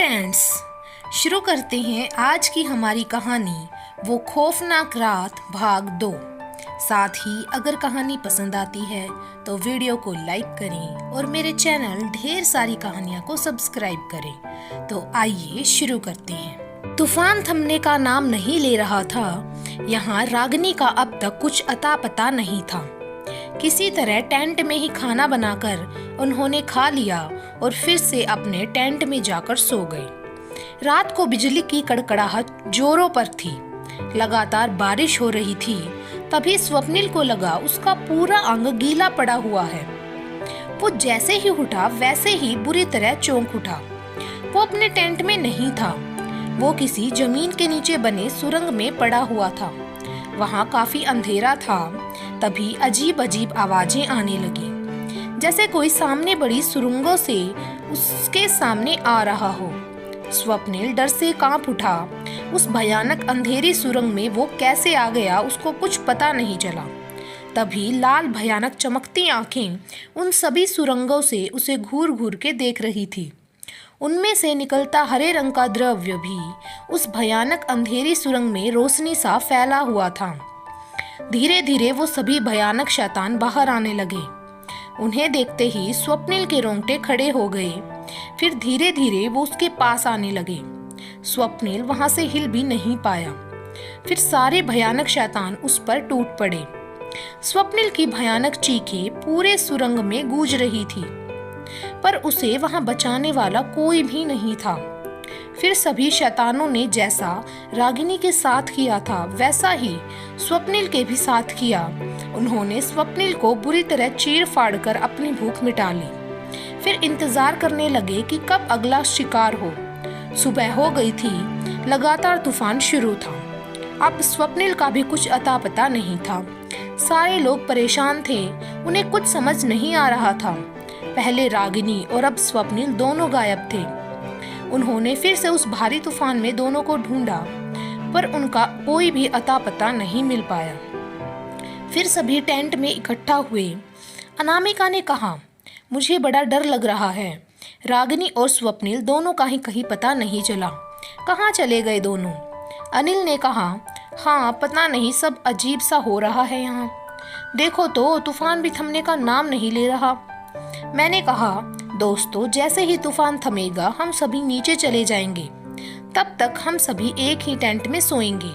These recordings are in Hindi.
फ्रेंड्स, शुरू करते हैं आज की हमारी कहानी वो खौफनाक रात भाग 2। साथ ही अगर कहानी पसंद आती है तो वीडियो को लाइक करें और मेरे चैनल ढेर सारी कहानियाँ को सब्सक्राइब करें। तो आइए शुरू करते हैं। तूफान थमने का नाम नहीं ले रहा था। यहाँ रागिनी का अब तक कुछ अता पता नहीं था। किसी तरह टेंट में ही खाना बनाकर उन्होंने खा लिया और फिर से अपने टेंट में जाकर सो गए। रात को बिजली की कड़कड़ाहट जोरों पर थी। लगातार बारिश हो रही थी। तभी स्वप्निल को लगा उसका पूरा अंग गीला पड़ा हुआ है। वो जैसे ही उठा वैसे ही बुरी तरह चौंक उठा। वो अपने टेंट में नहीं था। वो किसी जमीन के नीचे बने सुरंग में पड़ा हुआ था। वहाँ काफी अंधेरा था। तभी अजीब अजीब आवाजें आने लगी, जैसे कोई सामने बड़ी सुरंगों से उसके सामने आ रहा हो। स्वप्निल डर से कांप उठा। उस भयानक अंधेरी सुरंग में वो कैसे आ गया उसको कुछ पता नहीं चला। तभी लाल भयानक चमकती आंखें उन सभी सुरंगों से उसे घूर घूर के देख रही थी। उनमें से निकलता हरे रंग का द्रव्य भी उस भयानक अंधेरी सुरंग में रोशनी सा फैला हुआ था। धीरे धीरे वो सभी भयानक शैतान बाहर आने लगे। उन्हें देखते ही स्वप्निल के रोंगटे खड़े हो गए। फिर धीरे धीरे वो उसके पास आने लगे। स्वप्निल वहां से हिल भी नहीं पाया। फिर सारे भयानक शैतान उस पर टूट पड़े। स्वप्निल की भयानक चीखें पूरे सुरंग में गूंज रही थी, पर उसे वहां बचाने वाला कोई भी नहीं था। फिर सभी शैतानों ने जैसा रागिनी के साथ किया था वैसा ही स्वप्निल के भी साथ किया। उन्होंने स्वप्निल को बुरी तरह चीर फाड़ कर अपनी भूख मिटा ली। फिर इंतजार करने लगे कि कब अगला शिकार हो। सुबह हो गई थी। लगातार तूफान शुरू था। अब स्वप्निल का भी कुछ अता पता नहीं था। सारे लोग परेशान थे। उन्हें कुछ समझ नहीं आ रहा था। पहले रागिनी और अब स्वप्निल दोनों गायब थे। उन्होंने फिर से उस भारी तूफान में दोनों को ढूंढा, पर उनका कोई भी अता पता नहीं मिल पाया। फिर सभी टेंट में इकट्ठा हुए। अनामिका ने कहा, मुझे बड़ा डर लग रहा है। रागिनी और स्वप्निल दोनों का ही कहीं पता नहीं चला। कहाँ चले गए दोनों? अनिल ने कहा, हाँ पता नहीं, सब अजीब सा हो रहा है यहाँ। देखो तो तूफान भी थमने का नाम नहीं ले रहा। मैंने कहा, दोस्तों जैसे ही तूफान थमेगा हम सभी नीचे चले जाएंगे। तब तक हम सभी एक ही टेंट में सोएंगे।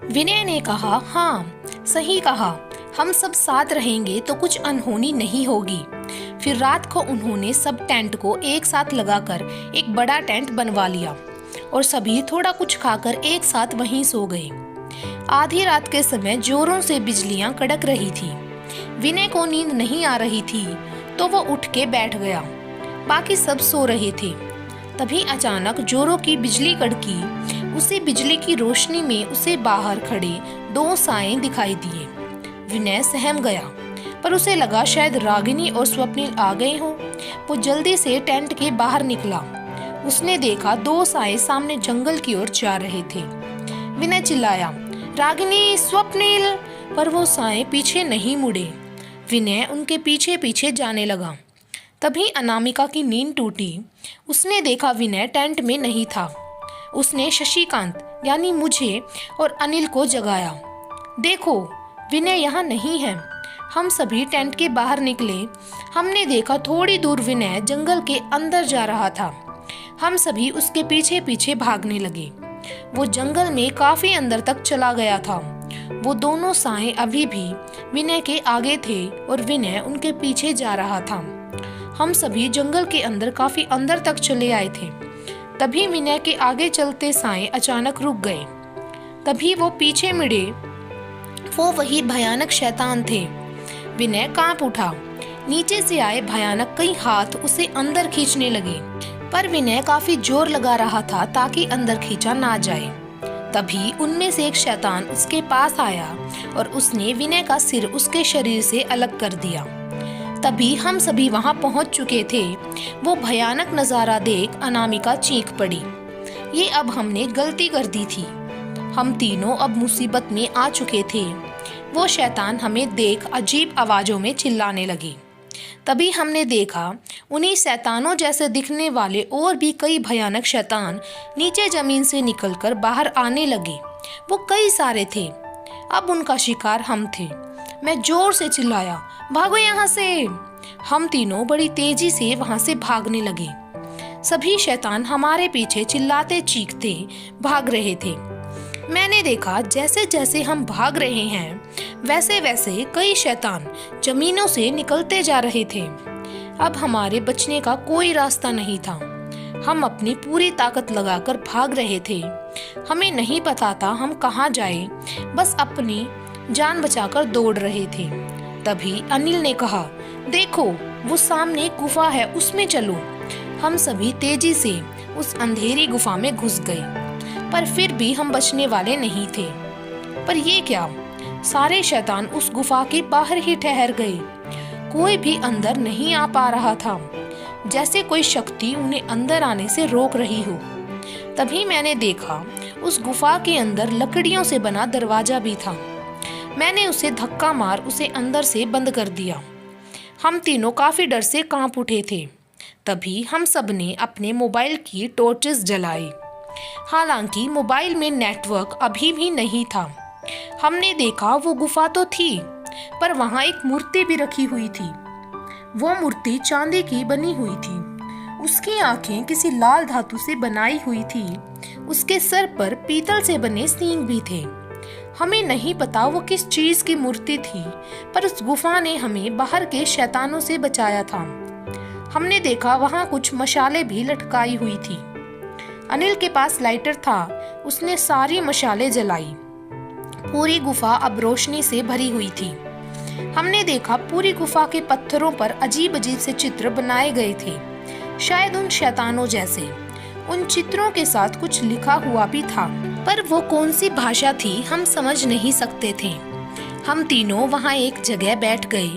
विनय ने कहा, हाँ सही कहा, हम सब साथ रहेंगे तो कुछ अनहोनी नहीं होगी। फिर रात को उन्होंने सब टेंट को एक साथ लगाकर एक बड़ा टेंट बनवा लिया और सभी थोड़ा कुछ खाकर एक साथ वहीं सो गए। आधी रात के समय जोरों से बिजलियां कड़क रही थी। विनय को नींद नहीं आ रही थी तो वो उठ के बैठ गया। बाकी सब सो रहे थे। तभी अचानक जोरों की बिजली कड़की। उसी बिजली की रोशनी में उसे बाहर खड़े दो साएं दिखाई दिए। विनय सहम गया, पर उसे लगा शायद रागिनी और स्वप्निल आ गए हों। वो जल्दी से टेंट के बाहर निकला। उसने देखा दो साएं सामने जंगल की ओर जा रहे थे। विनय चिल्लाया, रागिनी, स्वप्निल, पर वो साएं पीछे नहीं मुड़े। विनय उनके पीछे पीछे जाने लगा। तभी अनामिका की नींद टूटी। उसने देखा विनय टेंट में नहीं था। उसने शशिकांत यानी मुझे और अनिल को जगाया। देखो, विनय यहाँ नहीं है। हम सभी टेंट के बाहर निकले। हमने देखा थोड़ी दूर विनय जंगल के अंदर जा रहा था। हम सभी उसके पीछे पीछे भागने लगे। वो जंगल में काफी अंदर तक चला गया था। वो दोनों साएं अभी भी विनय के आगे थे और विनय उनके पीछे जा रहा था। हम सभी जंगल के अंदर काफी अंदर तक चले आए थे। तभी विनय के आगे चलते साएं अचानक रुक गए। तभी वो पीछे मुड़े। वो वही भयानक शैतान थे। विनय कांप उठा। नीचे से आए भयानक कई हाथ उसे अंदर खींचने लगे, पर विनय काफी जोर लगा रहा था ताकि अंदर खींचा ना जाए। तभी उनमें से एक शैतान उसके पास आया और उसने विनय का सिर उसके शरीर से अलग कर दिया। तभी हम सभी वहां पहुंच चुके थे। वो भयानक नजारा देख अनामिका चीख पड़ी। ये अब हमने गलती कर दी थी। हम तीनों अब मुसीबत में आ चुके थे। वो शैतान हमें देख अजीब आवाजों में चिल्लाने लगे। तभी हमने देखा उन्हीं शैतानों जैसे दिखने वाले और भी कई भयानक शैतान नीचे जमीन से निकलकर बाहर आने लगे। वो कई सारे थे। अब उनका शिकार हम थे। मैं जोर से चिल्लाया, भागो यहाँ से। हम तीनों बड़ी तेजी से वहां से भागने लगे। सभी शैतान हमारे पीछे चिल्लाते चीखते भाग रहे थे। मैंने देखा जैसे जैसे हम भाग रहे हैं वैसे वैसे कई शैतान जमीनों से निकलते जा रहे थे। अब हमारे बचने का कोई रास्ता नहीं था। हम अपनी पूरी ताकत लगाकर भाग रहे थे। हमें नहीं पता था हम कहाँ जाए, बस अपनी जान बचाकर दौड़ रहे थे। तभी अनिल ने कहा, देखो वो सामने एक गुफा है, उसमें चलो। हम सभी तेजी से उस अंधेरी गुफा में घुस गए, पर फिर भी हम बचने वाले नहीं थे। पर ये क्या, सारे शैतान उस गुफा के बाहर ही ठहर गए। कोई भी अंदर नहीं आ पा रहा था, जैसे कोई शक्ति उन्हें अंदर आने से रोक रही हो। तभी मैंने देखा उस गुफा के अंदर लकड़ियों से बना दरवाजा भी था। मैंने उसे धक्का मार उसे अंदर से बंद कर दिया। हम तीनों काफी डर से कांप उठे थे। तभी हम सब ने अपने मोबाइल की टॉर्चेस जलाई। हालांकि मोबाइल में नेटवर्क अभी भी नहीं था। हमने देखा वो गुफा तो थी, पर वहां एक मूर्ति भी रखी हुई थी। वो मूर्ति चांदी की बनी हुई थी। उसकी आंखें किसी लाल धातु से बनाई हुई थी। उसके सर पर पीतल से बने सींग भी थे। हमें नहीं पता वो किस चीज की मूर्ति थी, पर उस गुफा ने हमें बाहर के शैतानों से बचाया था। हमने देखा वहां कुछ मशाले भी लटकाई हुई थी। अनिल के पास लाइटर था, उसने सारी मशाले जलाई। पूरी गुफा अब रोशनी से भरी हुई थी। हमने देखा पूरी गुफा के पत्थरों पर अजीब अजीब से चित्र बनाए गए थे, शायद उन शैतानों जैसे। उन चित्रों के साथ कुछ लिखा हुआ भी था, पर वो कौन सी भाषा थी हम समझ नहीं सकते थे। हम तीनों वहां एक जगह बैठ गए।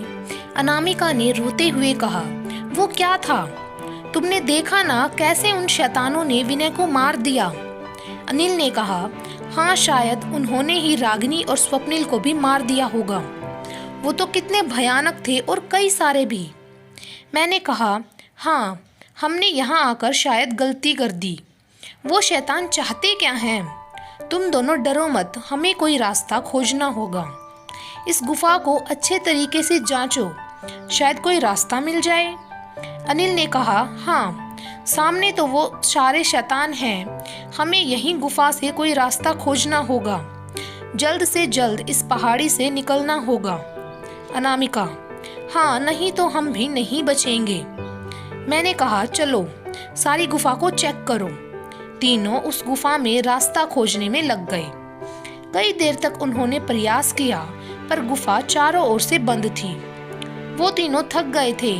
अनामिका ने रोते हुए कहा, वो क्या था? तुमने देखा ना कैसे उन शैतानों ने विनय को मार दिया? अनिल ने कहा, हाँ शायद उन्होंने ही रागिनी और स्वप्निल को भी मार दिया होगा। वो तो कितने भयानक थे और कई सारे भी। मैंने कहा, हाँ हमने यहाँ आकर शायद गलती कर दी। वो शैतान चाहते क्या हैं? तुम दोनों डरो मत, हमें कोई रास्ता खोजना होगा। इस गुफा को अच्छे तरीके से जांचो, शायद कोई रास्ता मिल जाए। अनिल ने कहा, हाँ सामने तो वो सारे शैतान हैं, हमें यहीं गुफा से कोई रास्ता खोजना होगा। जल्द से जल्द इस पहाड़ी से निकलना होगा। अनामिका, हाँ नहीं तो हम भी नहीं बचेंगे। मैंने कहा, चलो सारी गुफा को चेक करो। तीनों उस गुफा में रास्ता खोजने में लग गए। कई देर तक उन्होंने प्रयास किया, पर गुफा चारों ओर से बंद थी। वो तीनों थक गए थे।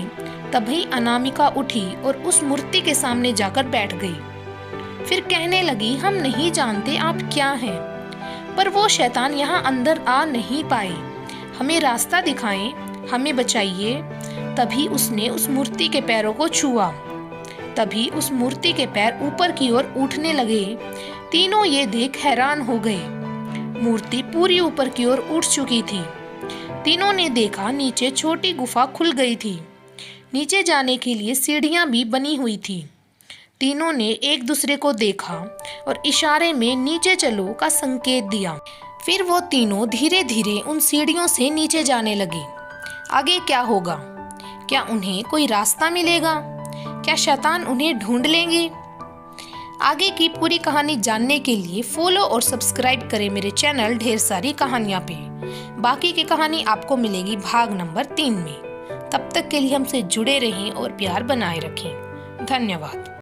तभी अनामिका उठी और उस मूर्ति के सामने जाकर बैठ गई। फिर कहने लगी, हम नहीं जानते आप क्या हैं, पर वो शैतान यहाँ अंदर आ नहीं पाए। हमें रास्ता दिखाएं, हमें बचाइए। तभी उसने उस मूर्ति के पैरों को छुआ। तभी उस मूर्ति के पैर ऊपर की ओर उठने लगे। तीनों ये देख हैरान हो गए। मूर्ति पूरी ऊपर की ओर उठ चुकी थी। तीनों ने देखा नीचे छोटी गुफा खुल गई थी। नीचे जाने के लिए सीढ़ियां भी बनी हुई थी। तीनों ने एक दूसरे को देखा और इशारे में नीचे चलो का संकेत दिया। फिर वो तीनों धीरे धीरे उन सीढ़ियों से नीचे जाने लगे। आगे क्या होगा? क्या उन्हें कोई रास्ता मिलेगा? क्या शैतान उन्हें ढूंढ लेंगे? आगे की पूरी कहानी जानने के लिए फॉलो और सब्सक्राइब करें मेरे चैनल ढेर सारी कहानियां पे। बाकी की कहानी आपको मिलेगी भाग नंबर 3 में। तब तक के लिए हमसे जुड़े रहें और प्यार बनाए रखें। धन्यवाद।